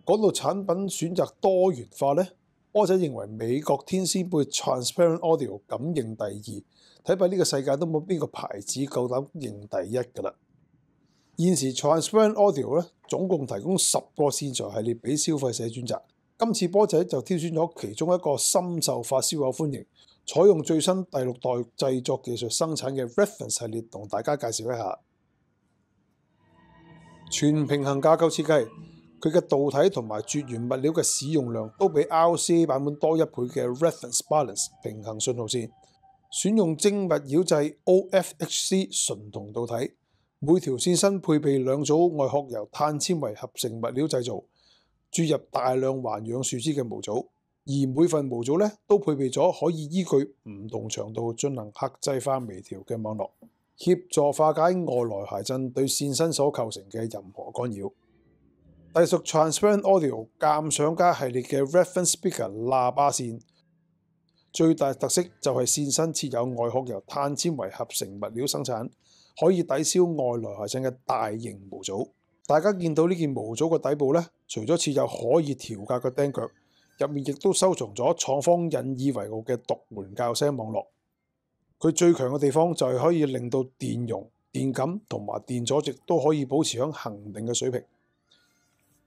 講到產品選擇多元化呢，波仔認為美國天仙貝 Transparent Audio 敢認第二，睇怕呢個世界都冇邊個牌子夠膽認第一㗎啦。現時 Transparent Audio 咧總共提供10個線材系列俾消費者選擇，今次波仔就挑選咗其中一個深受發燒友歡迎，採用最新第6代製作技術生產嘅 Reference 系列，同大家介紹一下。全平衡架構設計，佢嘅導體同埋絕緣物料嘅使用量都比 RCA 版本多1倍嘅 Reference Balance 平衡信號線，選用精密繞製 OFHC 純銅導體，每條線身配備2組外殼由碳纖維合成物料製造，注入大量環氧樹脂嘅模組，而每份模組都配備咗可以依據唔同長度進行客製化微調嘅網絡，協助化解外來諧振對線身所構成嘅任何干擾。隸屬 Transparent Audio 鑑賞家系列嘅 Reference Speaker 喇叭線，最大特色就係線身設有外殼由碳纖維合成物料生產，可以抵消外來諧振嘅大型模組。大家見到呢件模組嘅底部除咗設有可以調校嘅釘腳，入面亦都收藏咗廠方引以為傲嘅獨門校聲網絡。佢最強嘅地方就係可以令到電容、電感同埋電阻值都可以保持喺恒定嘅水平。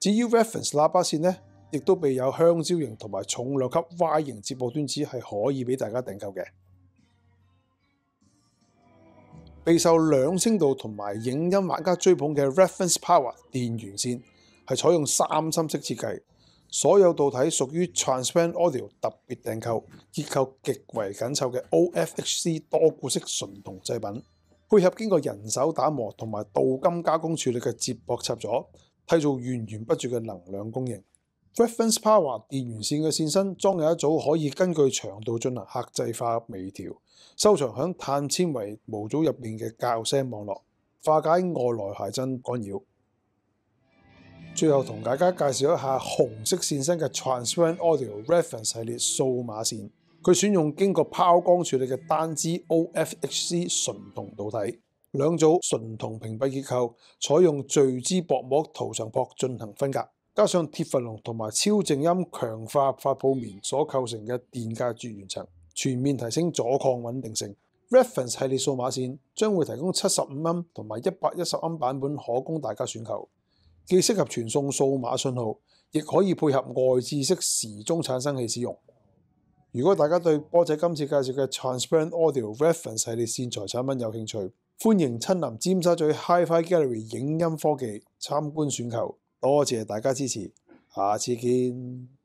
至於 Reference 喇叭線亦都備有香蕉型同埋重量級 Y 型接駁端子，係可以俾大家訂購嘅。備受兩聲道同埋影音玩家追捧嘅 Reference Power 電源線係採用3芯式設計，所有導體屬於 Transparent Audio 特別訂購，結構極為緊湊嘅 OFHC 多股式純銅製品，配合經過人手打磨同埋鍍金加工處理嘅接駁插座，締造源源不絕嘅能量供應。Reference Power 電源線嘅線身裝有一組可以根據長度進行客製化微調，收藏響碳纖維模組入面嘅校聲網絡，化解外來諧振干擾。最後同大家介紹一下紅色線身嘅 Transparent Audio Reference 系列數碼線，佢選用經過拋光處理嘅單支 OFHC 純銅導體，2組純銅屏蔽結構，採用聚酯薄膜塗層膜進行分隔，加上鐵氟龍同埋超靜音強化發泡棉所構成嘅電解絕緣層，全面提升阻抗穩定性。Reference 系列數碼線將會提供75同埋110版本可供大家選購，既適合傳送數碼信號，亦可以配合外置式時鐘產生器使用。如果大家對波仔今次介紹嘅 Transparent Audio Reference 系列線材產品有興趣，歡迎親臨尖沙咀 Hi-Fi Gallery 影音科技參觀選購。多謝大家支持，下次見。